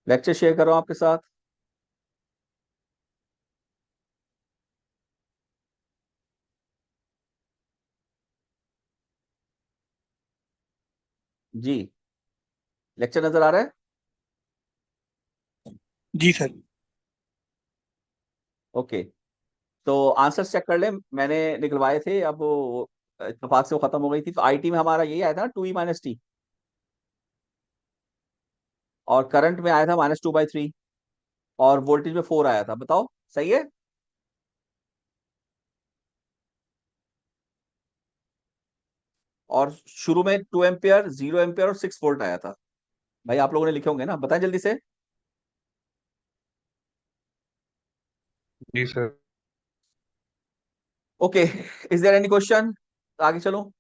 Lecture share कर रहा हूं आपके साथ। जी। लेक्चर नजर आ रहा है? जी सर। ओके। तो आंसर्स चेक कर लें, मैंने निकलवाए थे, अब वो इत्तेफाक से वो खत्म हो गई थी। तो आईटी में हमारा यही आया था ना, 2E - T। और करंट में आया था -2/3। और वोल्टेज में 4 आया था। बताओ, सही है? और शुरू में 2 एम्पियर, 0 एम्पियर और 6 वोल्ट आया था। भाई आप लोगों ने लिखे होंगे ना, बताएं जल्दी से। जी sir. Okay. Is there any question? आगे चलो।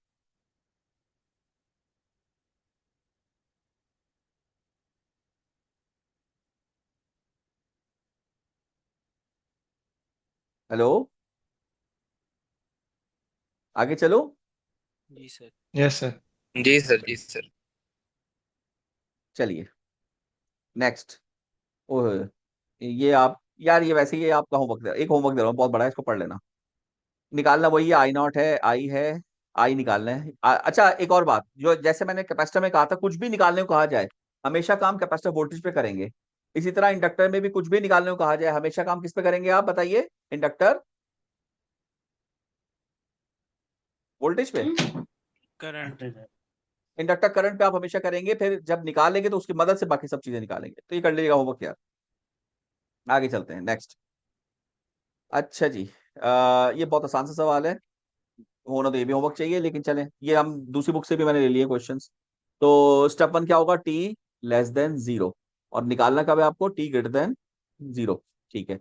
हेलो। आगे चलो। जी सर। Yes sir. जी सर। जी सर। चलिए, नेक्स्ट। ओह, ये आप यार, ये वैसे ही आपका होमवर्क दे, एक होमवर्क दे रहा हूँ, बहुत बड़ा है, इसको पढ़ लेना। निकालना वही है, I0 है, आई है, आई निकालना है। अच्छा, एक और बात, जो जैसे मैंने कैपेसिटर में कहा था, कुछ भी निकालने को कहा जाए, हमेशा काम कैपेसिटर वोल्टेज पे करेंगे। इसी तरह इंडक्टर में भी कुछ भी निकालने को कहा जाए, हमेशा काम किस पे करेंगे, आप बताइए। इंडक्टर वोल्टेज पे। करंट। इंडक्टर करंट पे आप हमेशा करेंगे, फिर जब निकालेंगे तो उसकी मदद से बाकी सब चीजें निकालेंगे। तो ये कर लीजिएगा होमवर्क यार। आगे चलते हैं, नेक्स्ट। अच्छा जी। ये बहुत आसान सा सवाल है, होना तो ये भी होमवर्क चाहिए, लेकिन चलें, ये हम दूसरी बुक से भी मैंने ले लिए क्वेश्चंस। तो स्टेप 1 क्या होगा, T <0। और निकालना कब है आपको, T <0। ठीक है।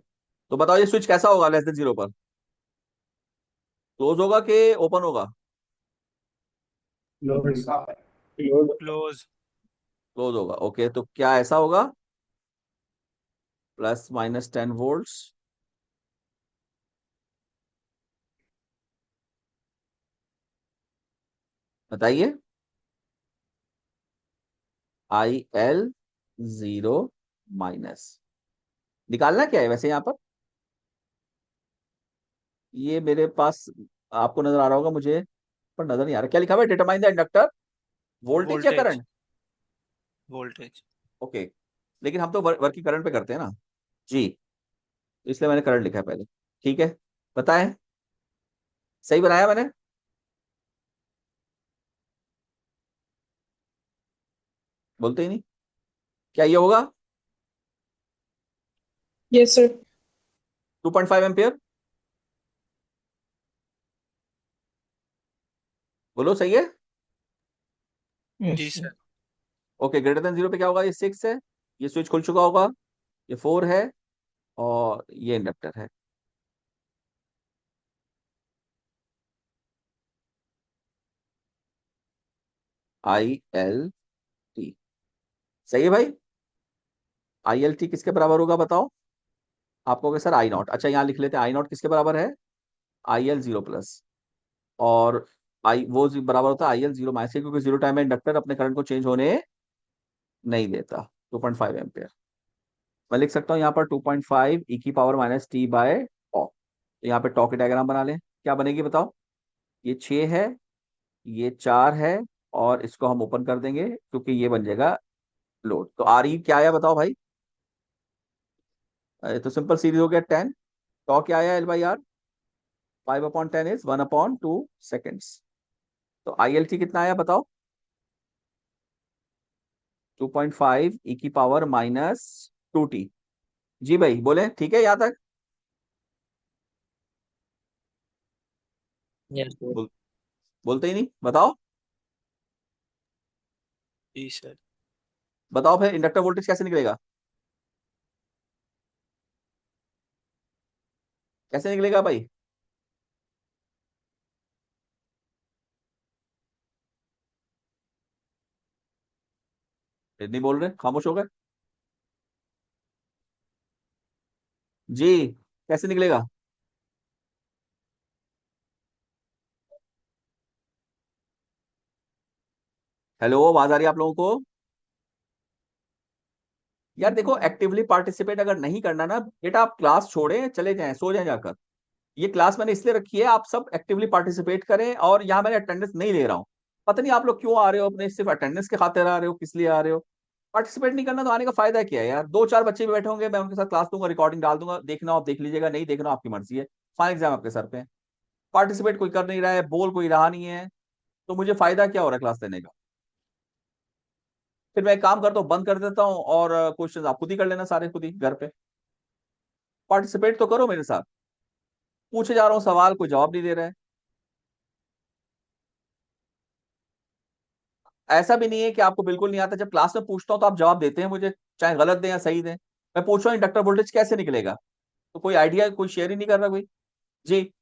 तो बताओ ये स्विच कैसा होगा <0 पर? क्लोज होगा कि ओपन होगा? क्लोज। क्लोज होगा। ओके, तो क्या ऐसा होगा, ±10 वोल्ट्स। बताइए। IL0-। निकालना क्या है वैसे यहाँ पर? ये मेरे पास, आपको नजर आ रहा होगा मुझे, पर नजर नहीं आ रहा। क्या लिखा हुआ है, डिटरमाइन द इंडक्टर वोल्टेज या वोल्टेज। करंट? वोल्टेज। ओके। लेकिन हम तो वर्किंग करंट पे करते हैं ना। जी। इसलिए मैंने करंट लिखा है पहले। ठीक है, बताएं। सही बनाया मैंने? बोलते ही नहीं। क्या ये होगा? Yes sir. 2.5 एम्पियर। बोलो, सही है? जी यस सर। सर। ओके, >0 पे क्या होगा, ये 6 है, ये स्विच खुल चुका होगा, ये 4 है, और ये इंडक्टर है। ILT। सही है भाई? ILT किसके बराबर होगा बताओ? आप कहोगे सर I0। अच्छा, यहाँ लिख लेते हैं, I0 किसके बराबर है, IL0+। और आई वो बराबर होता है IL0 -, क्योंकि 0 टाइम में इंडक्टर अपने करंट को चेंज होने नहीं देता। 2.5 एम्पियर। मैं लिख सकता हूँ यहाँ पर 2.5 e⁻t/τ। तो यहाँ पे टॉ की डायग्राम बना लें, क्या बनेगी बताओ। ये 6 है, ये 4 है, और इसको हम ओपन कर देंगे क्योंकि ये बन जाएगा लोड। तो RE क्या आया बताओ भाई? ये तो सिंपल सीरीज हो गया, 10। टॉ क्या आया, L/R? 5/10 is 1/2 seconds. तो ILT कितना आया बताओ? 2.5 e⁻²t। जी भाई बोले, ठीक है यहाँ तक? Yes sir. बोल, बोलते ही नहीं, बताओ। जी सर। बताओ फिर इंडक्टर वोल्टेज कैसे निकलेगा? कैसे निकलेगा भाई? फिर नहीं बोल रहे, खामोश हो गए। जी, कैसे निकलेगा? हेलो, आवाज आ रही है आप लोगों को? यार देखो, एक्टिवली पार्टिसिपेट अगर नहीं करना ना बेटा, आप क्लास छोड़ें, चले जाएं, सो जाएं जाकर। ये क्लास मैंने इसलिए रखी है आप सब एक्टिवली पार्टिसिपेट करें, और यहाँ मैंने अटेंडेंस नहीं ले रहा हूँ। पता नहीं आप लोग क्यों आ रहे हो, अपने सिर्फ अटेंडेंस के खातिर आ रहे हो, किस लिए आ रहे हो? पार्टिसिपेट नहीं करना तो आने का फायदा क्या है यार? दो चार बच्चे भी बैठे होंगे, मैं उनके साथ क्लास दूंगा, रिकॉर्डिंग डाल दूंगा, देखना हो आप देख लीजिएगा, नहीं देखना आपकी मर्जी है। फाइनल एग्जाम आपके सर पे है। पार्टिसिपेट कोई कर नहीं रहा है, बोल कोई रहा नहीं है, तो मुझे फायदा क्या हो रहा है क्लास लेने का? फिर मैं एक काम करता हूँ, बंद कर देता हूँ, और क्वेश्चन आप खुद ही कर लेना सारे, खुद ही घर पे। पार्टिसिपेट तो करो मेरे साथ। पूछे जा रहा हूँ सवाल, कोई जवाब नहीं दे रहा है। ऐसा भी नहीं है कि आपको बिल्कुल नहीं आता, जब क्लास में पूछता हूँ तो आप जवाब देते हैं मुझे, चाहे गलत दें या सही दें। मैं पूछ रहा हूँ इंडक्टर वोल्टेज कैसे निकलेगा, तो कोई आइडिया कोई शेयर ही नहीं कर रहा कोई। जी।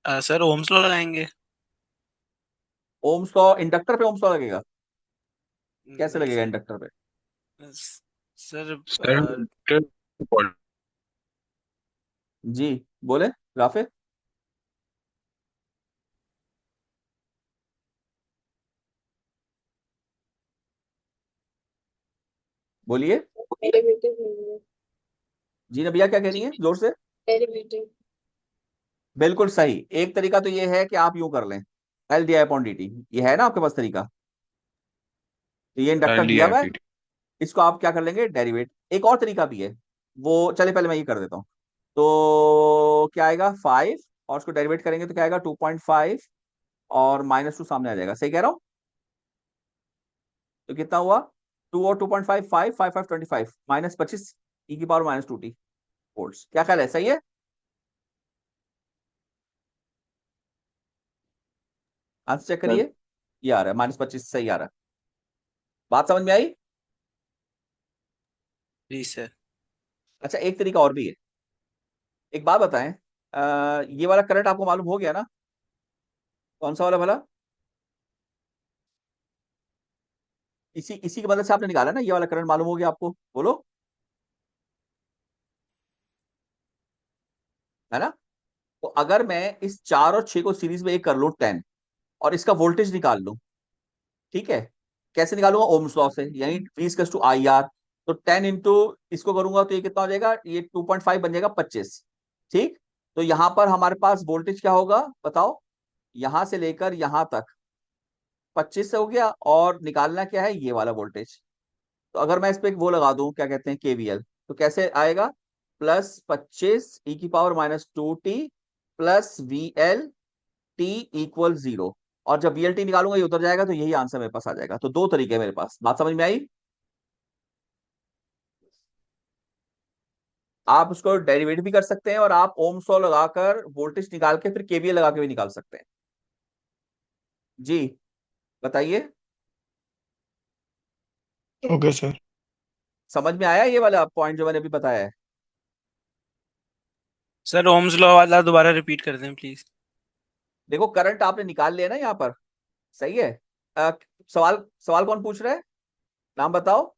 सर ओम्स लॉ लगाएंगे। ओम्स लॉ इंडक्टर पे ओम्स लॉ लगेगा? कैसे नहीं लगेगा सर। इंडक्टर पे? सर सर जी, बोले राफे, बोलिए। डेरिवेटिव लेंगे। जी नबिया क्या कह रही है जोर से? डेरिवेटिव। बिल्कुल सही। एक तरीका तो ये है कि आप यूं कर लें, L D I upon D T. ये है ना आपके पास तरीका? तो ये इंडक्टर एल डी दिया आई हुआ है, पी टी। इसको आप क्या कर लेंगे, डेरिवेट। एक और तरीका भी है, वो चले पहले मैं ये कर देता हूँ। तो क्या आएगा, 5, और उसको डेरिवेट करेंगे तो क्या आएगा, 2.5, और -2 सामने आ जाएगा, सही कह रहा हूँ? तो कितना हुआ, 2 और 2.5, 5, 5, 5, 25, -25 ई की पावर -2t वोल्ट्स। क्या ख्याल है, सही है? आंसर चेक करिए, ये आ रहा है -25, सही आ रहा है। बात समझ में आई? जी सर। अच्छा, एक तरीका और भी है। एक बात बताएं, ये वाला करंट आपको मालूम हो गया ना, कौन सा वाला भला? इसी इसी की मदद से आपने निकाला ना, ये वाला करंट मालूम हो गया आपको, बोलो, है ना? तो अगर मैं इस 4 और 6 को सीरीज में एक कर लूं 10, और इसका वोल्टेज निकाल लूं, ठीक है? कैसे निकालूंगा, ओम्स लॉ से, यानी V/IR। तो 10 इंटू इसको करूंगा तो ये कितना हो जाएगा, ये 2.5 बन जाएगा 25। ठीक। तो यहां पर हमारे पास वोल्टेज क्या होगा बताओ, यहां से लेकर यहां तक 25 से हो गया, और निकालना क्या है, ये वाला वोल्टेज। तो अगर मैं इस पे एक वो लगा दूं, क्या कहते हैं, केवीएल, तो कैसे आएगा, +25 ई की power -2t plus VLT equal 0। और जब VLT निकालूंगा ये उतर जाएगा, तो यही आंसर मेरे पास आ जाएगा। तो दो तरीके हैं मेरे पास, बात समझ में आई? आप उसको डेरिवेट भी कर सकते हैं, और आप ओम्स लॉ लगाकर वोल्टेज निकाल के फिर केवीएल लगा के भी निकाल सकते हैं। जी, बताइए। Okay sir. समझ में आया ये वाला पॉइंट जो मैंने अभी बताया है? सर ओम्स लॉ वाला दोबारा रिपीट कर दें प्लीज। देखो, करंट आपने निकाल लिया ना यहाँ पर, सही है? अ, सवाल सवाल कौन पूछ रहा है, नाम बताओ।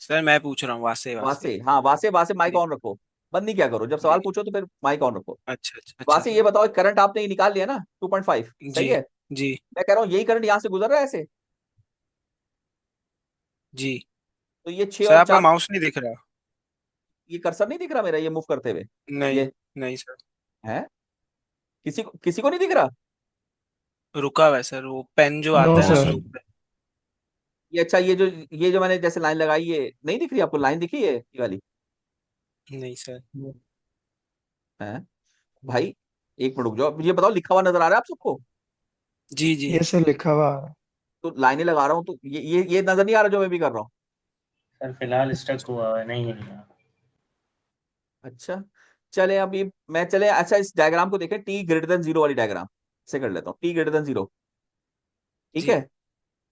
सर मैं पूछ रहा हूँ वासे वासे। वासे, हाँ वासे, वासे माइक जी ऑन रखो। बंद नहीं क्या करो, जब जी सवाल पूछो तो फिर माइक ऑन रखो। अच्छा अच्छा अच्छा वासे, ये सर। बताओ, करंट आपने ये निकाल लिया ना 2.5, जी सही है? जी मैं कह रहा हूँ यही करंट यहाँ से गुजर रहा है ऐसे, जी। तो ये 6 सर और आपका 4, माउस नहीं दिख रहा। ये कर्सर नहीं दिख रहा मेरा, ये मूव करते हुए, नहीं ये नहीं सर। है, किसी को नहीं दिख रहा? रुका हुआ है सर, वो पेन जो नो आता है ना सर। स्लोप पे। ये अच्छा, ये जो मैंने जैसे लाइन लगाई, ये नहीं दिख रही आपको, लाइन दिखी है ये वाली? नहीं सर। है भाई, एक मिनट रुक जाओ, मुझे बताओ, लिखा हुआ नजर आ रहा है आप सबको? जी जी। ये सर लिखा हुआ है। तो लाइनें लगा रहा हूँ, तो ये नजर नहीं आ रहा जो मैं भी कर रहा हूँ? सर फिलहाल स्टक हुआ है, नहीं हिल रहा। अच्छा, चले अभी मैं चले, अच्छा इस डायग्राम को देखें, t greater than 0 वाली डायग्राम से कर लेता हूँ, t greater than 0। ठीक जी है?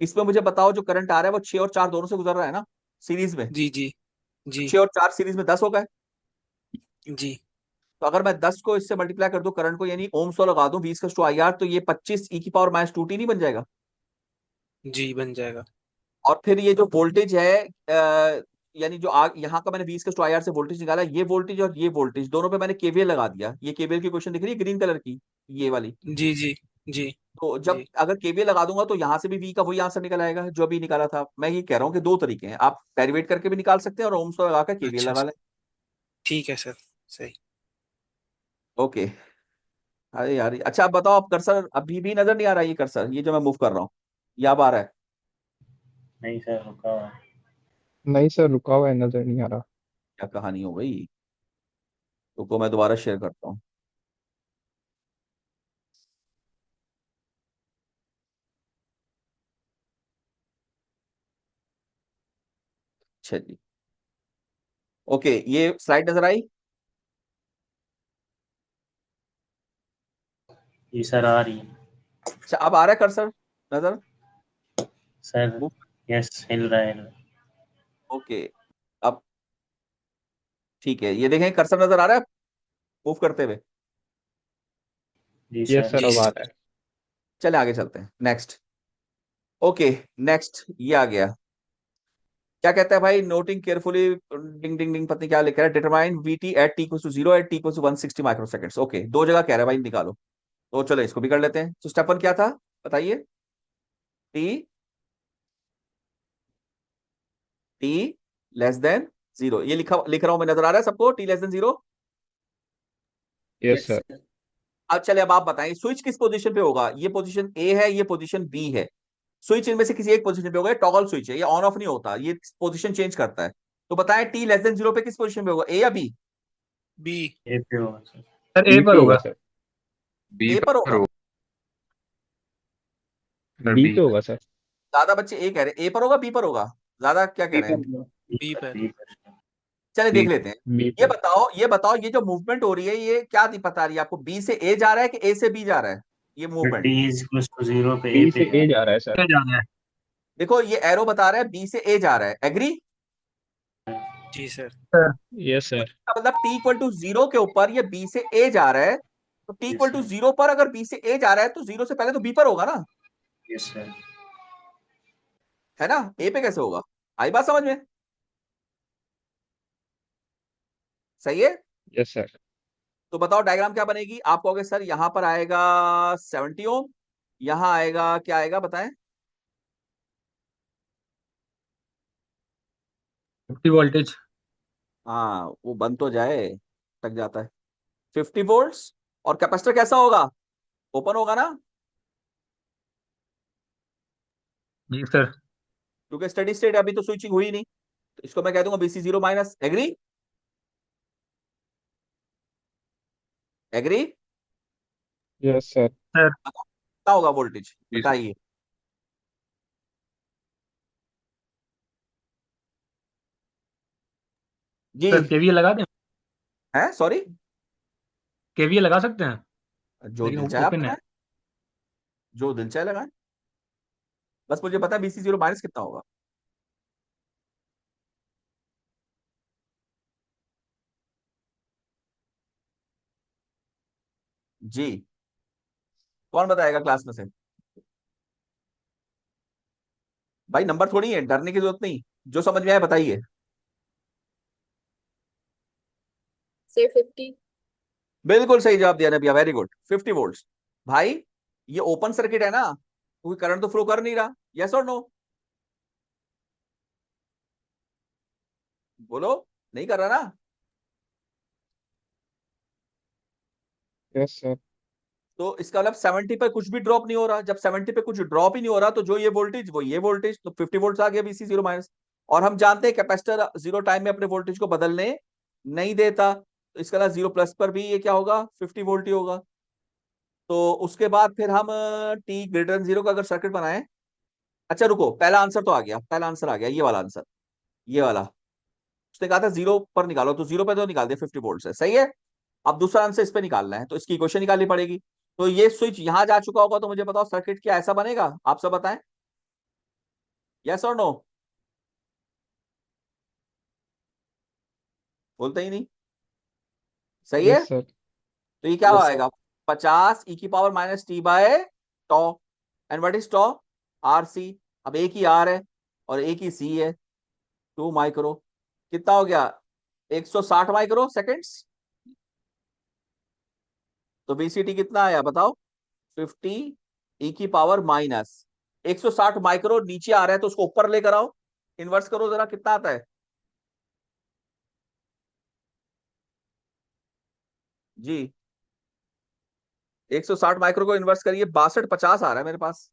इसमें मुझे बताओ, जो करंट आ रहा है वो 6 और 4 दोनों से गुजर रहा है ना, सीरीज में। जी जी तो जी 6 और 4 सीरीज में 10 हो गए। जी तो अगर मैं 10 को इससे मल्टीप्लाई कर दूं करंट को, यानी ओम्स लॉ लगा दूं V/IR, तो ये 25 ई की पावर -2t नहीं बन जाएगा? जी बन जाएगा। और फिर ये जो वोल्टेज है यानी जो यहाँ का मैंने V टू IR से वोल्टेज निकाला, ये वोल्टेज और ये वोल्टेज दोनों पे मैंने केवीएल लगा दिया। ये केवीएल की क्वेश्चन दिख रही है ग्रीन कलर की, ये वाली। जी जी जी तो जब जी अगर केवीएल लगा दूंगा तो यहाँ से भी V का वही आंसर निकल आएगा जो अभी निकाला था। मैं ये कह रहा हूँ कि दो तरीके हैं, आप डेरिवेट करके भी निकाल सकते हैं और ओम्स लगाकर केवीएल अच्छा लगा सर, लें। ठीक है सर, सही। ओके। अरे यार, अच्छा आप बताओ, आप कर्सर अभी भी नजर नहीं आ रहा है? ये कर्सर, ये जो मैं मूव कर रहा हूँ, ये अब आ रहा है? नहीं सर, रुका हुआ है। नहीं सर, रुका हुआ है, नजर नहीं आ रहा। क्या कहानी हो गई? रुको मैं दोबारा शेयर करता हूँ। अच्छा जी, ओके, ये स्लाइड नजर आई? जी सर, आ रही है। अच्छा, अब आ रहा है कर्सर नजर? सर यस, हिल रहा है, हिल रहा है। ओके, अब ठीक है, ये देखें कर्सर नजर आ रहा है मूव करते हुए? जी यस सर। सर, जी अब आ रहा सर। है। चले आगे चलते हैं, नेक्स्ट। ओके, नेक्स्ट ये आ गया। क्या कहता है भाई? नोटिंग केयरफुली, डिंग डिंग डिंग, पता नहीं क्या लिख रहा है। Determine VT at T equals to 0 at T equals to 160 microseconds. Okay, दो जगह कह रहा है भाई निकालो, तो चलो इसको भी कर लेते हैं। तो स्टेप 1 क्या था बताइए? टी टी लेस देन 0, ये लिख रहा हूं मैं, नजर आ रहा है सबको? T less than 0। Yes yes sir. Sir. अब चले, अब आप बताएं स्विच किस पोजीशन पे होगा? ये पोजीशन ए है, ये पोजीशन बी है। स्विच इनमें से किसी एक पोजीशन पे होगा, टॉगल स्विच है, ये ऑन ऑफ नहीं होता, ये पोजीशन चेंज करता है। तो बताएं टी लेस देन 0 पे किस पोजीशन पे होगा, ए या बी? बी। ए पे होगा सर। सर ए बी पर पे होगा। होगा सर। बी ए पर पर होगा? होगा सर, बी बी पे होगा सर। ज्यादा बच्चे ए कह रहे हैं, ए पर होगा बी पर होगा? ज्यादा क्या कह बी रहे पर हैं? होगा। बी बी पर, पर। बी पर सर। चले बी देख लेते हैं। बी ये पे। बताओ, ये बताओ, ये जो मूवमेंट हो रही है ये क्या बता रही है आपको? बी से ए जा रहा है कि ए से बी जा रहा है ये sir movement? T is equal to 0 पे ए बी पे से जा ए रहा जा रहा है सर। पे जाना है। देखो ये एरो बता रहा है बी से ए जा रहा है, एग्री? जी सर। Sir yes sir. मतलब टी इक्वल टू 0 के ऊपर ये बी से ए जा रहा है, तो टी है। Equal yes to sir. 0 पर अगर बी से ए जा रहा है तो 0 से पहले तो बी पर होगा ना, यस सर। है ना? ए पे कैसे होगा? आई बात समझ में? सही है। Yes sir. तो बताओ डायग्राम क्या बनेगी? आप कहोगे सर यहां पर आएगा 70 ओम, यहां आएगा क्या आएगा बताएं? 50 वोल्टेज। हाँ वो बंद तो जाए, टक जाता है। 50 वोल्ट्स। और कैपेसिटर कैसा होगा? ओपन होगा ना, जी सर। क्योंकि स्टडी स्टेट अभी तो स्विचिंग हुई नहीं। तो इसको मैं कह दूंगा BC 0 minus, agree? Agree? Yes sir. Sir कितना होगा वोल्टेज जी सर। बताइए? जी। सर केवीए लगा दें। है सॉरी, केवीए लगा सकते हैं, जो लेकिन दिल चाहे आप ओपन है। लगाएं, जो दिल चाहे लगाएं, बस मुझे पता है BC 0 माइनस कितना होगा। जी, कौन बताएगा क्लास में से? भाई नंबर थोड़ी है, डरने की जरूरत नहीं, जो समझ में आया बताइए। say 50. बिल्कुल सही जवाब दिया ने भैया, वेरी गुड, 50 वोल्ट्स। भाई ये ओपन सर्किट है ना, कोई करंट तो फ्लो कर नहीं रहा, यस और नो? बोलो, नहीं कर रहा ना? Yes sir. तो इसका मतलब 70 पे कुछ भी ड्रॉप नहीं हो रहा। जब 70 पे कुछ ड्रॉप ही नहीं हो रहा तो जो ये वोल्टेज वो ये वोल्टेज, तो 50 वोल्ट आ गया BC 0 माइनस। और हम जानते हैं कैपेसिटर 0 टाइम में अपने वोल्टेज को बदलने नहीं देता, तो इसका मतलब 0 प्लस पर भी ये क्या होगा? 50 वोल्ट ही होगा। तो उसके बाद फिर हम टी ग्रेटर देन 0 का अगर सर्किट बनाए। अच्छा रुको, पहला आंसर तो आ गया, पहला आंसर आ गया, ये वाला आंसर, ये वाला। उसने कहा था 0 पर निकालो, तो 0 पे तो निकाल दिया, 50 वोल्ट से, सही है। अब दूसरा आंसर इस पे निकालना है, तो इसकी इक्वेशन निकालनी पड़ेगी। तो ये स्विच यहां जा चुका होगा, तो मुझे बताओ सर्किट क्या ऐसा बनेगा? आप सब बताएं, यस और नो? बोलते ही नहीं। सही है। Yes sir. तो ये क्या यस सर। आएगा? 50 e⁻ t/τ। And what is τ? RC। अब एक ही R है और एक ही C है, 2 माइक्रो। कितना हो गया 160 माइक्रो सेकेंड्स। तो बीसीटी कितना आया बताओ 50 ई की पावर माइनस 160 माइक्रो नीचे आ रहा है तो उसको ऊपर लेकर आओ, इन्वर्स करो जरा कितना आता है जी। 160 माइक्रो को इन्वर्स करिए 6250 आ रहा है मेरे पास।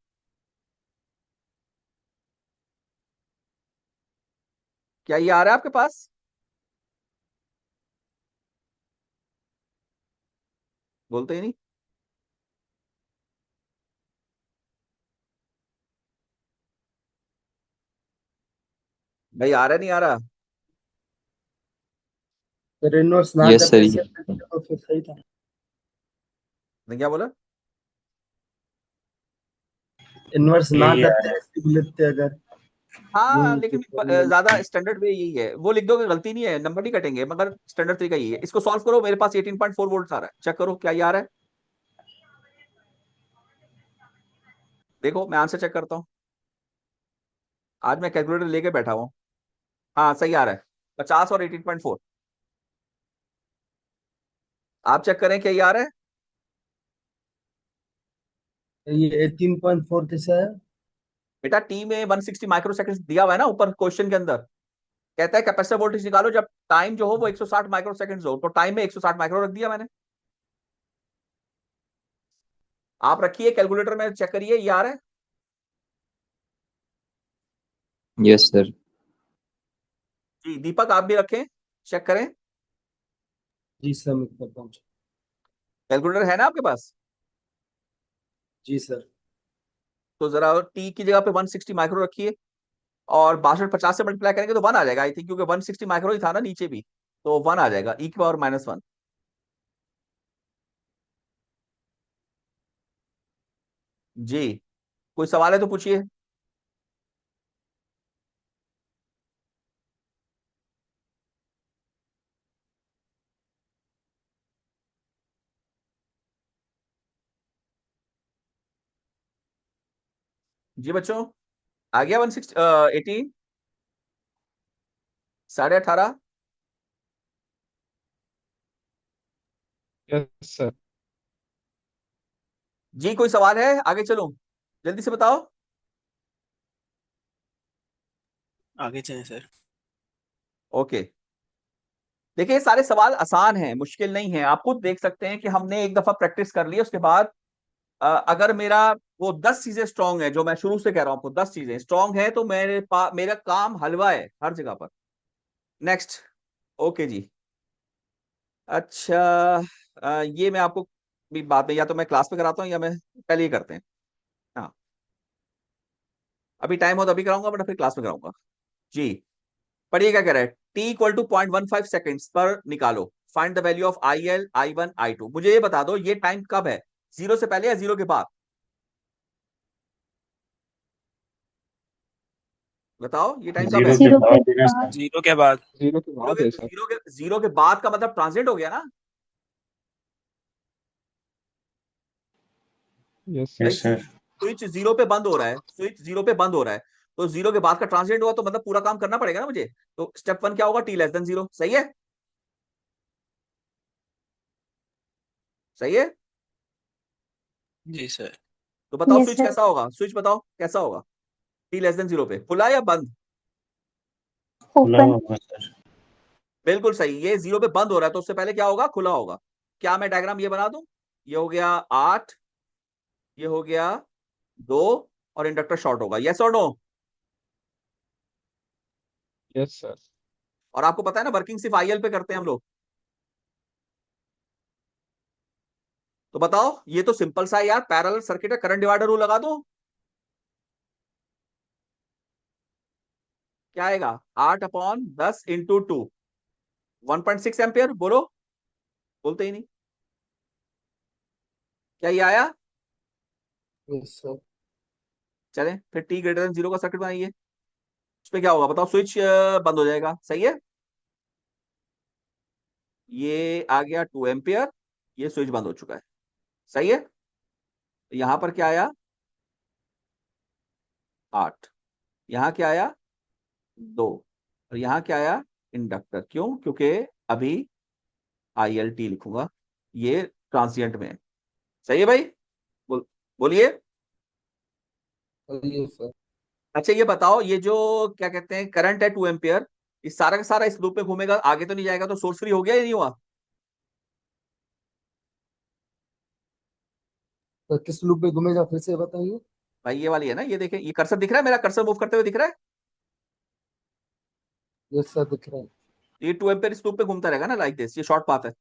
क्या ये आ रहा है आपके पास? बोलते ही नहीं। भाई आ रहा नहीं आ रहा? फिर इन्वर्स ना यस करते सर। से तो फिर सही था। ने क्या बोला? इन्वर्स ना यही आ करते रहा है। ऐसे भी लिखते अगर हाँ यूं लेकिन तो ज्यादा स्टैंडर्ड वे यही है, वो लिख दोगे गलती नहीं है, नंबर नहीं कटेंगे, मगर स्टैंडर्ड तरीका यही है। इसको सॉल्व करो, मेरे पास 18.4 वोल्ट आ रहा है, चेक करो क्या ये आ रहा है। देखो मैं आंसर चेक करता हूँ, आज मैं कैलकुलेटर लेके बैठा हूँ। हाँ सही आ रहा है 50 और 18.4। आप चेक करें क्या ये आ रहा है। ये 18.4 कैसे है? बेटा टी में 160 माइक्रो सेकंड दिया हुआ है ना ऊपर क्वेश्चन के अंदर, कहता है कैपेसिटर वोल्टेज निकालो जब टाइम जो हो वो 160 माइक्रो सेकंड हो, तो टाइम में 160 माइक्रो रख दिया मैंने। आप रखिए कैलकुलेटर में चेक करिए ये आ रहा है। Yes sir. जी दीपक आप भी रखें, चेक करें। जी सर मैं करता हूँ। कैलकुलेटर है ना आपके पास? जी सर। तो जरा टी की जगह पे 160 माइक्रो रखिए और 6250 से मल्टीप्लाई करेंगे तो 1 आ जाएगा आई थिंक, क्योंकि 160 माइक्रो ही था ना नीचे भी, तो 1 आ जाएगा ई की पावर -1। जी कोई सवाल है तो पूछिए। जी बच्चों आ गया 160 18 18.5। Yes sir. जी कोई सवाल है आगे चलो, जल्दी से बताओ। आगे चलें सर। ओके देखिए ये सारे सवाल आसान हैं, मुश्किल नहीं है, आप खुद देख सकते हैं कि हमने एक दफा प्रैक्टिस कर ली, उसके बाद अगर मेरा वो 10 चीजें स्ट्रांग है, जो मैं शुरू से कह रहा हूं आपको 10 चीजें स्ट्रांग है, तो मेरा काम हलवा है हर जगह पर। नेक्स्ट। ओके जी। अच्छा ये मैं आपको भी बाद में, या तो मैं क्लास में कराता हूँ या मैं पहले ही करते हैं। हाँ अभी टाइम हो तो अभी कराऊंगा, बट फिर क्लास में कराऊंगा। जी पढ़िए क्या कह रहा है, टी इक्वल टू 0.15 सेकेंड्स पर निकालो, find the value of IL I1 I2। मुझे ये बता दो ये टाइम कब है, जीरो से पहले या जीरो के बाद? बताओ ये टाइम कब है। जीरो के बाद है ना सर। जीरो के बाद। जीरो के बाद है सर। जीरो के बाद का मतलब ट्रांजिट हो गया ना यस सर। भाई। Yes sir. स्विच जीरो पे बंद हो रहा है, स्विच जीरो पे बंद हो रहा है, तो जीरो के बाद का ट्रांजिट हुआ तो मतलब पूरा काम करना पड़ेगा ना मुझे। तो स्टेप 1 क्या होगा, T<0। सही है, सही है। जी सर। तो बताओ यस स्विच सर। कैसा होगा, स्विच बताओ कैसा होगा T<0 पे, खुला या बंद? खुला ओपन। होगा सर। बिल्कुल सही, ये जीरो पे बंद हो रहा है तो उससे पहले क्या होगा, खुला होगा। क्या मैं डायग्राम ये बना दूं, ये हो गया 8, ये हो गया 2, और इंडक्टर शॉर्ट होगा, यस और नो? Yes sir. और आपको पता है ना वर्किंग सिर्फ IL पे करते हैं हम लोग। तो बताओ ये तो सिंपल सा है यार, पैरेलल सर्किट है, करंट डिवाइडर रूल लगा दो, क्या आएगा 8/10 इंटू 2, 1.6 एम्पियर। बोलो, बोलते ही नहीं। क्या ये आया? Yes sir. चलें फिर T>0 का सर्किट बनाइए, उस पे क्या होगा बताओ, स्विच बंद हो जाएगा, सही है। ये आ गया 2 एम्पियर, ये स्विच बंद हो चुका है, सही है। तो यहां पर क्या आया 8, यहां क्या आया 2, और यहां क्या आया इंडक्टर। क्यों? क्योंकि अभी ILT लिखूंगा, ये ट्रांसिएंट में है। सही है भाई? बोलिए। सही है सर। अच्छा ये बताओ, ये जो क्या कहते हैं करंट है 2 एम्पियर, ये सारा का सारा इस लूप में घूमेगा, आगे तो नहीं जाएगा, तो सोर्स फ्री हो गया या नहीं हुआ? तो किस लूप में घूमेगा फिर से बताइए। भाई ये वाली है ना, ये देखें, ये कर्सर दिख रहा है, मेरा कर्सर मूव करते हुए दिख रहा है। यस सर दिख रहा है। ये 2 एम्पियर इस लूप पे घूमता रहेगा ना, लाइक दिस, ये शॉर्ट पाथ है,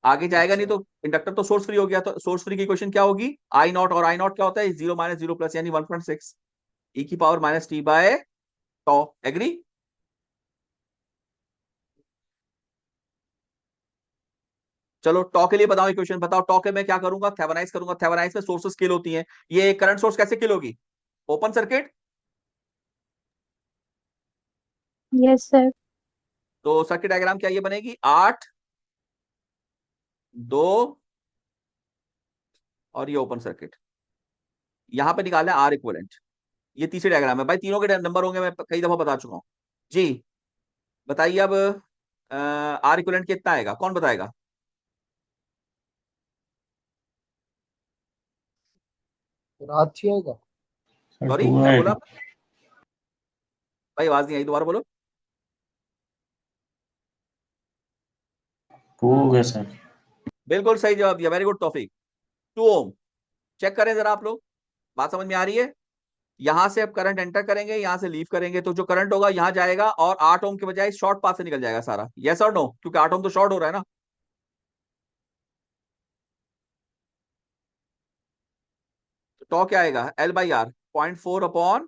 आगे जाएगा नहीं, अच्छा तो इंडक्टर तो सोर्स फ्री हो गया। तो सोर्स फ्री की क्वेश्चन क्या होगी? आई नॉट, और आई नॉट क्या होता है? 0 माइनस 0 प्लस, यानी 1.6 ई की पावर माइनस टी बाय टॉ। एग्री? चलो टॉ के लिए बताओ इक्वेशन, बताओ टॉ के मैं क्या करूंगा? थेवेनाइज करूंगा। थेवेनाइज में सोर्सेस किल होती हैं। ये करंट सोर्स कैसे किल होगी? Open circuit. Yes, sir. तो सर्किट डायग्राम क्या ये बनेगी? 8 2 और ये ओपन सर्किट। यहां पे निकालना है आर इक्विवेलेंट। ये तीसरी डायग्राम है भाई, तीनों के नंबर होंगे, मैं कई दफा बता चुका हूं जी। बताइए अब, आर इक्विवेलेंट कितना आएगा, कौन बताएगा? रात ही आएगा। सर सॉरी, 2 क्या बोला आएगा। आपने? भाई आवाज नहीं आई, दोबारा बोलो। 2 होगा सर। बिल्कुल सही जवाब दिया, वेरी गुड टॉपिक। 2 ओम। चेक करें जरा आप लोग, बात समझ में आ रही है? यहां से अब करंट एंटर करेंगे, यहां से लीव करेंगे, तो जो करंट होगा यहां जाएगा और 8 ओम के बजाय शॉर्ट पाथ से निकल जाएगा सारा। यस और नो? क्योंकि 8 ओम तो शॉर्ट हो रहा है ना। तो टॉ क्या आएगा? L/R 0.4/2।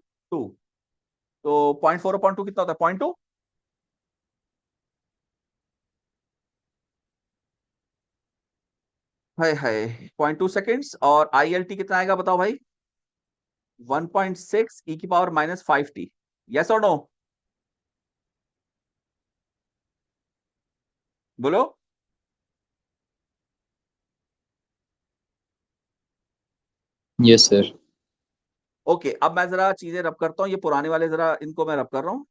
तो 0.4/2 कितना होता है? 0.2। हाय हाय, 0.2 सेकेंड्स। और ILT कितना आएगा बताओ भाई? 1.6 ई की पावर माइनस 5t। यस और नो? बोलो। Yes, sir. ओके, अब मैं जरा चीजें रब करता हूँ, ये पुराने वाले जरा इनको मैं रब कर रहा हूँ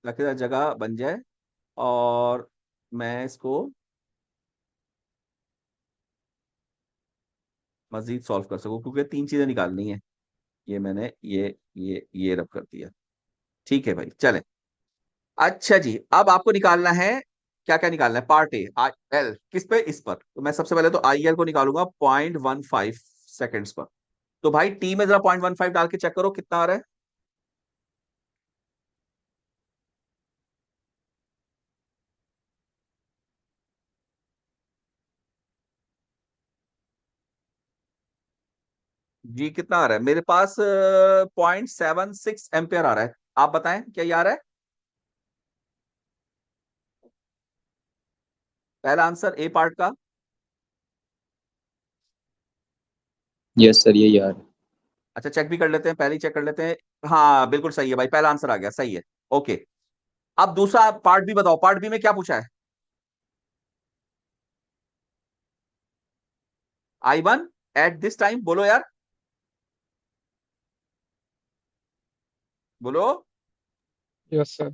ताकि जरा जगह बन जाए और मैं इसको मजीद सॉल्व कर सकूं, क्योंकि 3 चीजें निकालनी है। ये मैंने ये रब कर दिया। ठीक है भाई, चले। अच्छा जी, अब आपको निकालना है, क्या क्या निकालना है? पार्ट ए, एल किस पे? इस पर। तो मैं सबसे पहले तो IL को निकालूंगा 0.15 सेकेंड्स पर। तो भाई टी में जरा 0.15 डाल के चेक करो कितना आ रहा है। जी कितना आ रहा है? मेरे पास 0.76 एम्पियर आ रहा है। आप बताएं क्या ये आ रहा है? पहला आंसर ए पार्ट का। Yes, sir. ये यार. अच्छा चेक भी कर लेते हैं, पहले ही चेक कर लेते हैं। हाँ बिल्कुल सही है भाई, पहला आंसर आ गया, सही है। ओके, अब दूसरा पार्ट बी बताओ, पार्ट बी में क्या पूछा है? I1 एट दिस टाइम, बोलो यार, बोलो। Yes, sir.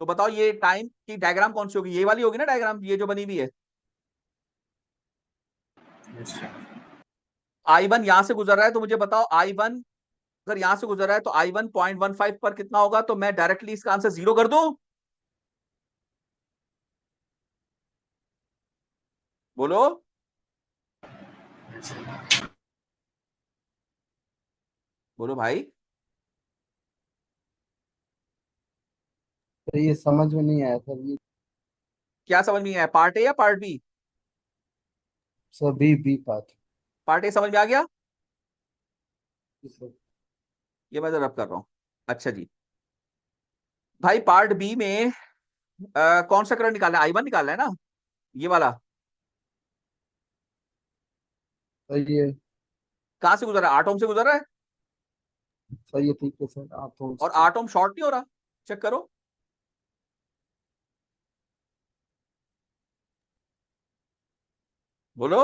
तो बताओ ये टाइम की डायग्राम कौन सी होगी? ये वाली होगी ना डायग्राम, ये जो बनी हुई है। Yes sir. I1 यहां से गुजर रहा है, तो मुझे बताओ I1 अगर यहां से गुजर रहा है तो I1 0.15 पर कितना होगा? तो मैं डायरेक्टली इसका आंसर 0 कर दूं? बोलो। Yes sir. बोलो भाई। तो ये समझ में नहीं आया सर ये। क्या समझ में आया, पार्ट ए या पार्ट बी? सभी बी पार्ट। पार्ट ए समझ में आ गया? सर ये मैं जरा रब कर रहा हूं। अच्छा जी, भाई पार्ट बी में कौन सा करंट निकालना है? I1 निकालना है ना, ये वाला। सही है। कहां से गुजर रहा है? 8 ओम से गुजर रहा है। सही है ठीक है सर आप तो और 8 ओम शॉर्ट नहीं हो रहा, चेक करो। बोलो।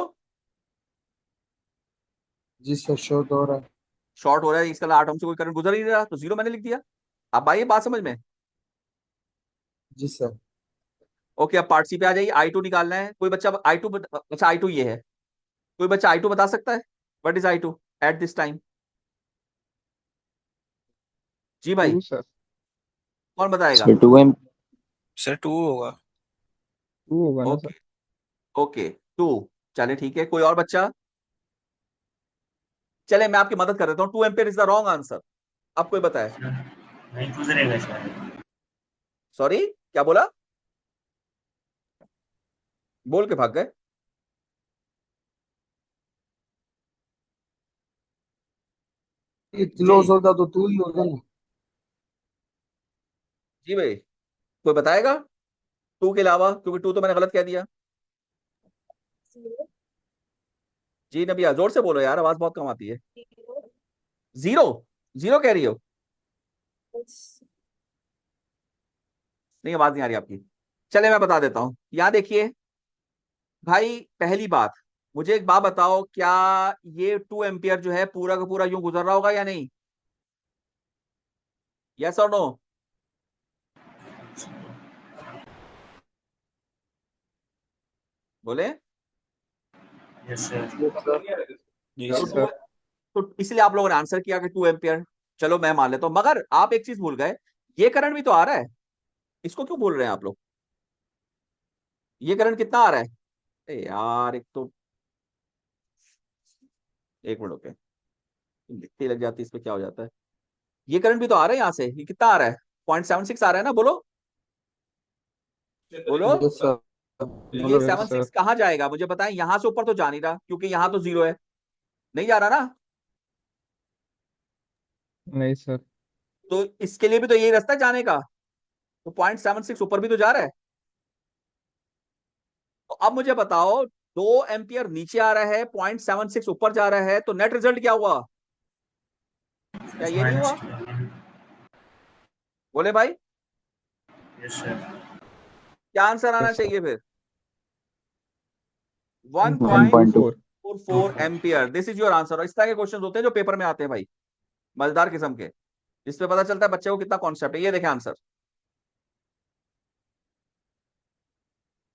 जी सर शोर हो रहा है। शॉर्ट हो रहा है, इसका 8 ओम से कोई करंट गुजर ही नहीं रहा, तो 0 मैंने लिख दिया। अब भाई ये बात समझ में। जी सर। ओके, अब पार्ट सी पे आ जाइए। I2 निकालना है। कोई बच्चा I2 अच्छा I2 ये है। कोई बच्चा I2 बता सकता है? What is I2 at this time? जी भाई, 2 सर। कौन बताएगा? सर 2 एम सर 2 होगा। 2 होगा ना ओके सर? ओके, 2। चले ठीक है, कोई और बच्चा? चले मैं आपकी मदद कर देता हूँ। 2 ampere is the wrong answer. अब कोई बताए? नहीं गुजरेगा शायद। सॉरी, क्या बोला? बोल के भाग गए। ये क्लोज जी होता तो 2 ही होगा ना। जी भाई, कोई बताएगा 2 के अलावा? क्योंकि 2 तो मैंने गलत कह दिया। 0, जी नबिया, जोर से बोलो यार, आवाज बहुत कम आती है। 0, 0? 0 कह रही हो? yes, नहीं, आवाज नहीं आ रही आपकी। चले मैं बता देता हूं। यहां देखिए भाई, पहली बात, मुझे एक बात बताओ, क्या ये 2 एम्पियर जो है पूरा का पूरा यूं गुजर रहा होगा या नहीं? यस और नो? बोले। Yes sir. Yes sir. जी तो यस सर। To sir. तो इसलिए आप लोगों ने आंसर किया कि 2 एम्पियर। चलो मैं मान लेता हूं, मगर आप एक चीज भूल गए। ये करंट भी तो आ रहा है। इसको क्यों बोल रहे हैं आप लोग? ये करंट कितना आ रहा है? ए यार, एक तो एक मिनट ओके, लिखते लग जाती है, इस पे क्या हो जाता है? ये करंट भी तो आ रहा है यहाँ से। ये कितना आ रहा है? 0.76 आ रहा है ना? बोलो बोलो। Yes sir. ये बोलो सेवन यस सर। सिक्स कहाँ जाएगा मुझे बताएं? यहां से ऊपर तो जा नहीं रहा, क्योंकि यहाँ तो 0 है। नहीं जा रहा ना? नहीं सर। तो इसके लिए भी तो यही रास्ता है जाने का। तो 0.76 ऊपर भी तो जा रहा है। तो अब मुझे बताओ, 2 एम्पियर नीचे आ रहा है, 0.76 ऊपर जा रहा है, तो नेट रिजल्ट क्या हुआ? क्या ये नहीं माइनस हुआ? बोले भाई, यस सर। क्या आंसर आना यस सर। चाहिए फिर? 1.44 1.4। Ampere, this is your answer. और इस तरह के क्वेश्चन होते हैं जो पेपर में आते हैं भाई, मजेदार किस्म के, जिसपे पता चलता है बच्चे को कितना कॉन्सेप्ट है। ये देखें आंसर,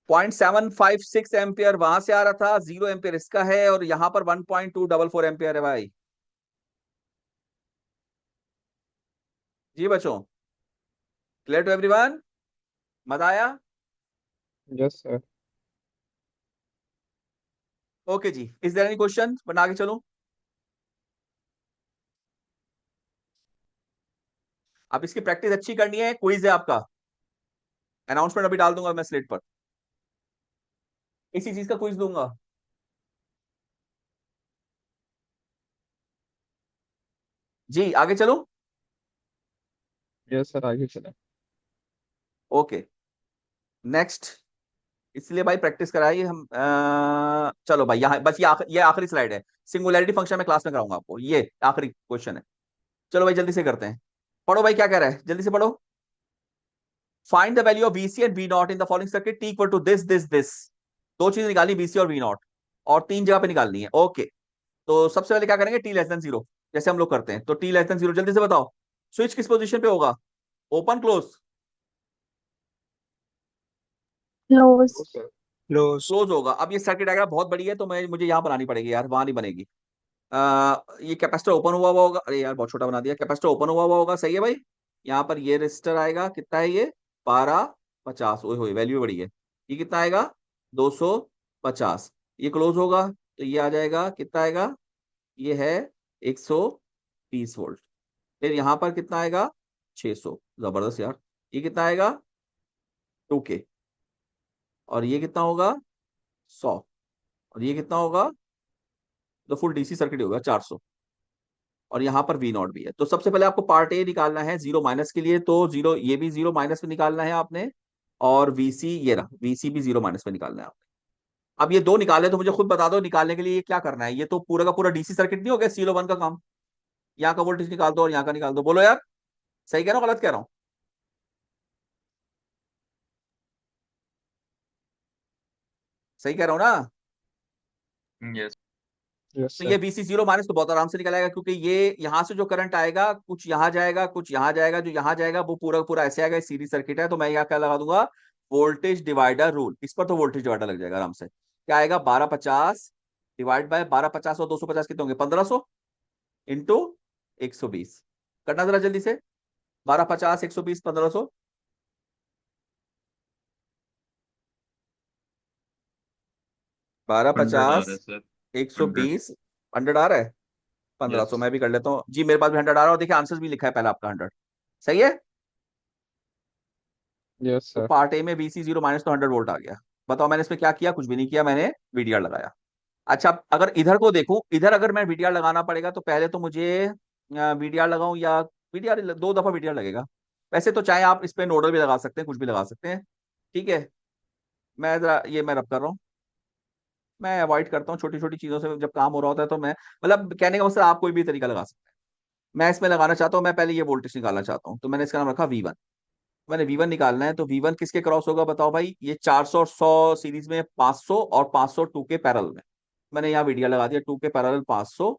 0.756 वहां से आ रहा था, 0 एम्पियर इसका है, और यहां पर 1.244 एम्पियर है भाई। जी बच्चों, क्लियर टू एवरीवन? मजा आया? Yes sir. ओके जी, इज देयर एनी क्वेश्चन? बना आगे चलूं? अब इसकी प्रैक्टिस अच्छी करनी है। क्विज है आपका, अनाउंसमेंट अभी डाल दूंगा मैं स्लेट पर। इसी चीज का क्विज दूंगा। जी आगे चलूं? यस सर, आगे चलें। Okay next. इसलिए भाई प्रैक्टिस कराइए हम। चलो भाई, यहाँ बस ये आखिरी स्लाइड है। सिंगुलैरिटी फंक्शन में क्लास में कराऊंगा आपको, ये आखिरी क्वेश्चन है। चलो भाई जल्दी से करते हैं। पढ़ो भाई, क्या कह रहा है, जल्दी से पढ़ो। Find the value of VC and V not in the following circuit T equal to this. दो चीजें निकालनी, VC और V नॉट, और 3 जगह पे निकालनी है। ओके, तो सबसे पहले क्या करेंगे? T <0, जैसे हम लोग करते हैं। तो T<0 जल्दी से बताओ, स्विच किस पोजीशन पे होगा? Open close? Close. Sir. Close. Close होगा। अब ये सर्किट डायग्राम बहुत बड़ी है, तो मुझे यहाँ बनानी पड़ेगी यार, वहां नहीं बनेगी। ये कैपेसिटर ओपन हुआ हुआ होगा। अरे यार बहुत छोटा बना दिया। कैपेसिटर ओपन हुआ हुआ होगा, सही है भाई। यहाँ पर ये रेजिस्टर आएगा, कितना है ये? 1250। ओए होए, वैल्यू बड़ी है। ये कितना आएगा? 250। ये क्लोज होगा, तो ये आ जाएगा, कितना आएगा? ये है 120 वोल्ट। फिर यहाँ पर कितना आएगा? 600। जबरदस्त यार। ये कितना आएगा? 2K। और ये कितना होगा? 100। और ये कितना होगा? तो फुल DC सर्किट होगा 400। और यहाँ पर V नॉट भी है। तो सबसे पहले आपको पार्ट ए निकालना है 0 माइनस के लिए, तो 0, ये भी 0 माइनस में निकालना है आपने। और VC, ये रहा VC भी 0 माइनस में निकालना है आपने। अब ये दो निकाले, तो मुझे खुद बता दो निकालने के लिए ये क्या करना है। ये तो पूरा का पूरा DC सर्किट नहीं हो गया CL1 का काम? यहाँ का वोल्टेज निकाल दो और यहाँ का निकाल दो। बोलो यार, सही कह रहा हूँ गलत कह रहा हूँ? सही कह रहा हूँ ना? यस। यस तो ये सर। VC जीरो माइनस तो बहुत आराम से निकल आएगा, क्योंकि ये यहां से जो करंट आएगा कुछ यहाँ जाएगा कुछ यहाँ जाएगा, जो यहाँ जाएगा वो पूरा पूरा ऐसे आएगा, सीरीज सर्किट है। तो मैं यहाँ क्या लगा दूंगा, वोल्टेज डिवाइडर रूल। इस पर तो वोल्टेज डिवाइडर लग जाएगा आराम से। क्या आएगा, 1250 डिवाइड बाय 1250 और 250 कितने होंगे, 1500 इंटू 120। करना जरा जल्दी से, 1250 120 1500। 1250 120 100 आ रहा है, 1500 मैं भी कर लेता हूँ जी, मेरे पास भी 100 आ रहा है। और देखिए आंसर भी लिखा है पहले आपका 100, सही है। यस तो सर। पार्ट ए में VC जीरो माइनस तो 100 वोल्ट आ गया। बताओ मैंने इसमें क्या किया, कुछ भी नहीं किया, मैंने VDR लगाया। अच्छा अगर इधर को देखूं, इधर अगर मैं VDR लगाना पड़ेगा तो पहले तो मुझे VDR लगाऊं या VDR, 2 दफा VDR लगेगा। वैसे तो चाहे आप इस पे नोडल भी लगा सकते हैं, कुछ भी लगा सकते हैं, ठीक है। मैं जरा ये मैं रब कर रहा हूँ, मैं अवॉइड करता हूँ छोटी छोटी चीजों से जब काम हो रहा होता है। तो मैं मतलब कहने का मतलब आप कोई भी तरीका लगा सकते हैं। मैं इसमें लगाना चाहता हूँ, मैं पहले ये वोल्टेज निकालना चाहता हूँ, तो मैंने इसका नाम रखा V1। मैंने V1 निकालना है, तो V1 किसके क्रॉस होगा बताओ भाई, ये 400 और 100 सीरीज में 500 और 500 टू के पैरेलल में। मैंने यहाँ वीडियो लगा दिया, 2 के पैरेलल 500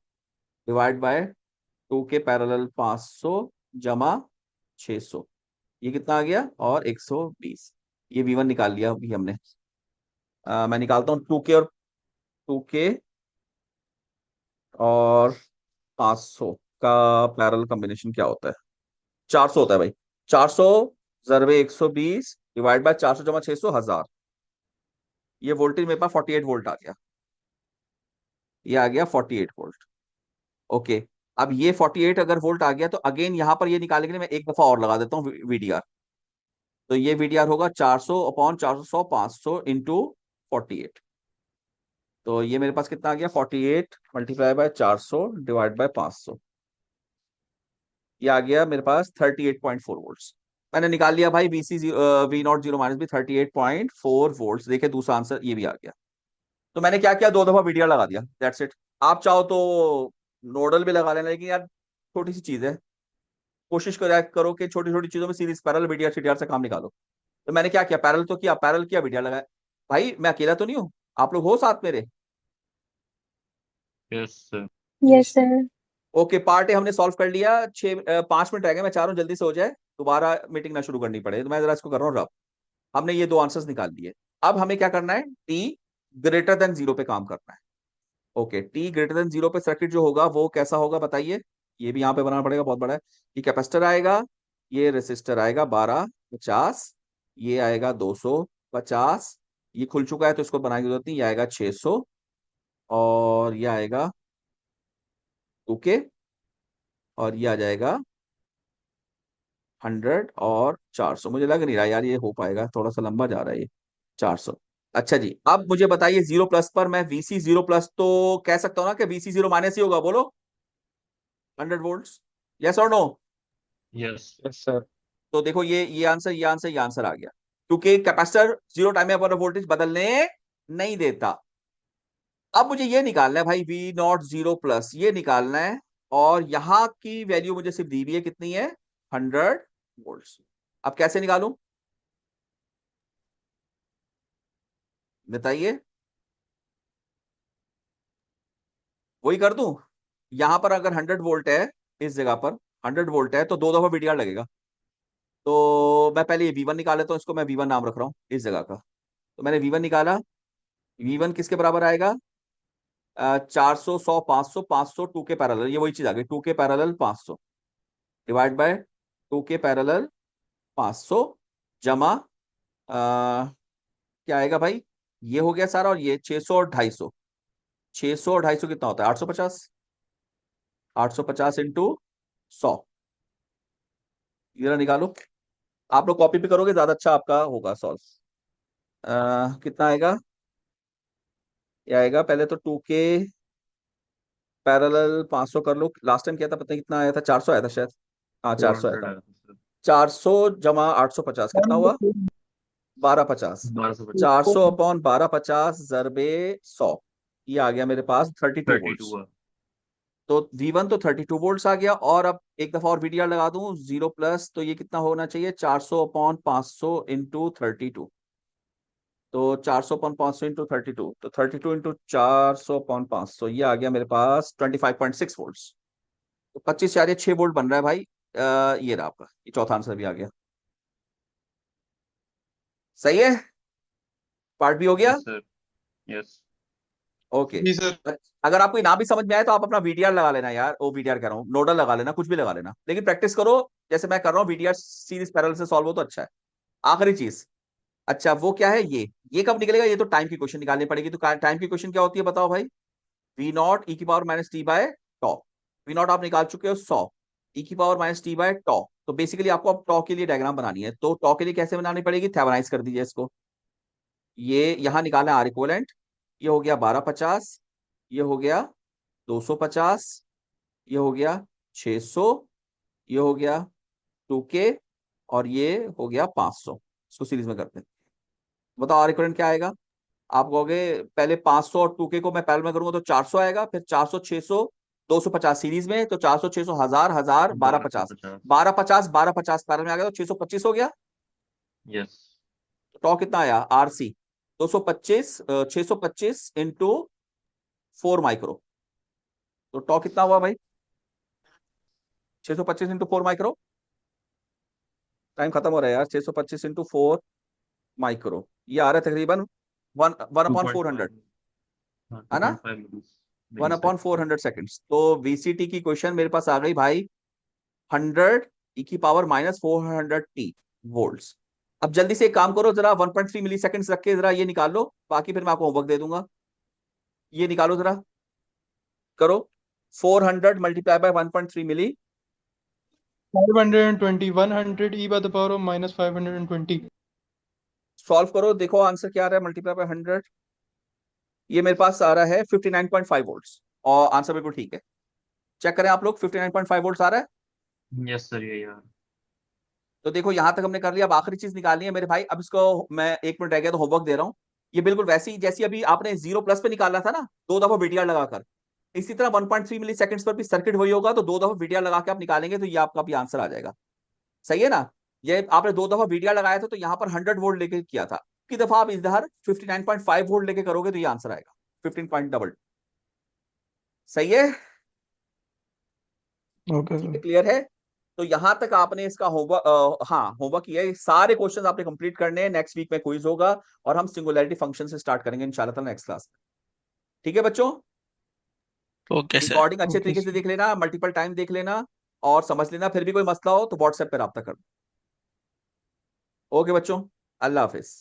डिवाइड बाय 2 के पैरेलल 500 जमा 600, ये कितना आ गया, और 120। ये V1 निकाल लिया अभी हमने। मैं निकालता हूँ 2 के और 500 का पैरेलल कॉम्बिनेशन क्या होता है, 400 होता है भाई। 400 जरबे 120 डिवाइड बाय 400 जमा 600 1000। ये वोल्टेज मेरे पास 48 वोल्ट आ गया, ये आ गया 48 वोल्ट। ओके, अब ये 48 अगर वोल्ट आ गया तो अगेन यहां पर ये निकालने के लिए मैं एक दफा और लगा देता हूँ VDR। तो ये VDR होगा 400 अपॉन 400 500 इंटू 48। तो ये मेरे पास कितना आ गया, 48 मल्टीप्लाई बाय 400 डिवाइड बाय 500, ये आ गया मेरे पास 38.4 वोल्ट्स। मैंने निकाल लिया भाई V0 जीरो माइनस भी 38.4 वोल्ट्स। देखिए दूसरा आंसर ये भी आ गया। तो मैंने क्या किया, 2 दफा VDR लगा दिया, दैट्स इट। आप चाहो तो नोडल भी लगा लेना, लेकिन यार छोटी सी चीज है, कोशिश करो कि छोटी छोटी चीजों में सीरीज पैरेलल VDR CDR से काम निकालो। तो मैंने क्या किया, पैरेलल तो किया, पैरेलल किया, VDR लगाया। भाई मैं अकेला तो नहीं हूँ, आप लोग हो साथ मेरे। Yes, sir. Okay, part A हमने सॉल्व कर लिया। 5 मिनट रह गए, मैं चाह रहा हूँ जल्दी से हो जाए, दोबारा मीटिंग ना शुरू करनी पड़े। तो मैं जरा इसको कर रहा हूँ रब। हमने ये 2 आंसर्स निकाल लिए। अब हमें क्या करना है, टी ग्रेटर देन 0 पे काम करना है। ओके, टी ग्रेटर देन 0 पे सर्किट जो होगा वो कैसा होगा बताइए। ये भी यहाँ पे बनाना पड़ेगा, बहुत बड़ा है। ये कैपेसिटर आएगा, ये रेसिस्टर आएगा 1250, ये आएगा 250, ये खुल चुका है तो इसको बनाने की जरूरत नहीं, ये आएगा 600, और ये आएगा ओके, और ये आ जाएगा 100 और 400। मुझे लग नहीं रहा यार ये हो पाएगा, थोड़ा सा लंबा जा रहा है ये 400। अच्छा जी, अब मुझे बताइए 0 प्लस पर मैं VC 0 प्लस तो कह सकता हूँ ना कि VC 0 माइनस ही होगा, बोलो 100 वोल्ट्स, यस और नो। Yes sir. तो देखो ये आंसर ये आंसर ये आंसर आ गया, क्योंकि कैपेसिटर 0 टाइम में वोल्टेज बदलने नहीं देता। अब मुझे ये निकालना है भाई V0 0 प्लस, ये निकालना है। और यहां की वैल्यू मुझे सिर्फ दी हुई है, कितनी है, 100 वोल्ट्स। अब कैसे निकालूं बताइए, वही कर दूं। यहां पर अगर 100 वोल्ट है, इस जगह पर 100 वोल्ट है तो 2 दफा VDR लगेगा। तो मैं पहले ये V1 निकाल लेता हूँ, इसको मैं V1 नाम रख रहा हूँ इस जगह का। तो मैंने V1 निकाला, V1 किसके बराबर आएगा, 400 100 500 500 2 के पैरेलल, ये वही चीज आ गई, 2 के पैरेलल 500 डिवाइड बाय 2 के पैरेलल 500 जमा क्या आएगा भाई, ये हो गया सारा, और ये 600 और 250। 600 और 250 कितना होता है, 850। 850 इंटू 100, ये निकालो। आप लोग कॉपी पे करोगे ज्यादा अच्छा आपका होगा सॉल्व। कितना आएगा, ये आएगा पहले तो 2 के पैरेलल 500 कर लो, लास्ट टाइम क्या था पता नहीं कितना आया था, 400 आया था शायद, हाँ 400 आया था। 400 जमा 850 कितना हुआ, 1250। 400 अपॉन 1250 जरबे 100, ये आ गया मेरे पास 32 वोल्ट्स। तो V1 तो 32 वोल्ट्स आ गया। और अब एक दफा और VDR लगा दूं 0 प्लस, तो ये कितना होना चाहिए, 400 अपॉन 500 इंटू 32। तो 400/500 इंटू 32, तो 32 इंटू 400/500, ये आ गया मेरे पास 25.6 वोल्ट्स। तो 25/6 वोल्ट बन रहा है भाई। ये रहा आपका, ये चौथा आंसर भी आ गया। सही है, पार्ट भी हो गया। Yes, sir. Yes. ओके। जी सर। अगर आपको ना भी समझ में आए तो आप अपना वीडीआर लगा लेना यार, वो वीडीआर कह रहा हूँ, नोडल लगा लेना, कुछ भी लगा लेना, लेकिन प्रैक्टिस करो जैसे मैं कर रहा हूँ, वीडीआर सीरीज पैरेलल से सॉल्व हो तो अच्छा है। आखिरी चीज, अच्छा वो क्या है, ये कब निकलेगा, ये तो टाइम की क्वेश्चन निकालनी पड़ेगी। तो टाइम की क्वेश्चन क्या होती है बताओ भाई? v0 e⁻t/τ। v0 आप निकाल चुके हो 100, e⁻t/τ। तो बेसिकली आपको अब टॉ के लिए डायग्राम बनानी है, तो टॉ के लिए कैसे बनानी पड़ेगी, थेवेनाइज कर दीजिए इसको। ये यहां निकालना है आर इक्वलेंट, ये हो गया 1250, ये हो गया 250, ये हो गया 600, ये हो गया 2K, और ये हो गया 500। इसको सीरीज में करते हैं। बताओ आर इक्वलेंट क्या आएगा? आप कहोगे पहले 500 और 2K को मैं पैरेलल में करूंगा तो 400 आएगा, फिर 400, 600, 250 सीरीज में, तो 400, 600, 1000, 1000, 1250, 1250. 1250, 1250 पैरेलल में आ गया तो 625 हो गया। Yes. तो टॉ कितना आया आरसी? 225, 625 into 4 micro. तो टॉ कितना हुआ भाई? 625 इंटू 4 माइक्रो। टाइम खत्म हो रहा है यार। 625 इंटू 4 माइक्रो, ये आ रहा है तकरीबन 1/400, 2.5. है ना? 2.5 मिलीसेकंड. 1/400 सेकेंड्स। तो वीसीटी की क्वेश्चन मेरे पास आ गई भाई 100 e⁻⁻400t वोल्ट्स। अब जल्दी से एक काम करो जरा, 1.3 मिली सेकेंड्स रख के जरा ये निकाल लो, बाकी फिर मैं आपको होमवर्क दे दूंगा। ये निकालो जरा, करो। 400 multiply by 1.3 milli, 520, 100 e by the power of minus 520. Solve करो, देखो आंसर क्या आ रहा है मल्टीप्लाई बाय 100। ये मेरे पास आ रहा है 59.5 वोल्ट्स, और आंसर बिल्कुल ठीक है। चेक करें आप लोग, 59.5 वोल्ट्स आ रहा है। Yes, sir. ये यार. तो देखो यहां तक हमने कर लिया, अब आखिरी चीज निकालनी है मेरे भाई। अब इसको मैं 1 मिनट रह गया तो होमवर्क दे रहा हूँ। ये बिल्कुल वैसी जैसी अभी आपने 0+ पे निकाला था ना, 2 दफा वीटीआर लगाकर, इसी तरह 1.3 मिली सेकंड्स पर भी सर्किट वही होगा, तो 2 दफा वीटीआर लगा के आप निकालेंगे तो ये आपका भी आंसर आ जाएगा। सही है ना? ये आपने 2 दफा वीटीआर लगाया था तो यहाँ पर 100 वोल्ट लेके किया था, की दफा आप इधर 59.5 वोल्ट लेके करोगे तो ये आंसर आएगा 15 सही है? Okay, sir. क्लियर है? तो यहां तक आपने इसका होमवर्क, हाँ होमवर्क किया है, सारे क्वेश्चंस आपने कंप्लीट करने हैं। नेक्स्ट वीक में क्विज होगा और हम सिंगुलैरिटी फंक्शन से स्टार्ट करेंगे इंशाल्लाह नेक्स्ट क्लास में। ठीक है बच्चों? Okay sir. रिकॉर्डिंग अच्छे Okay, तरीके से sir. देख लेना, मल्टीपल टाइम देख लेना और समझ लेना। फिर भी कोई मसला हो तो व्हाट्सएप पे राब्ता कर। ओके बच्चों, अल्लाह हाफिज।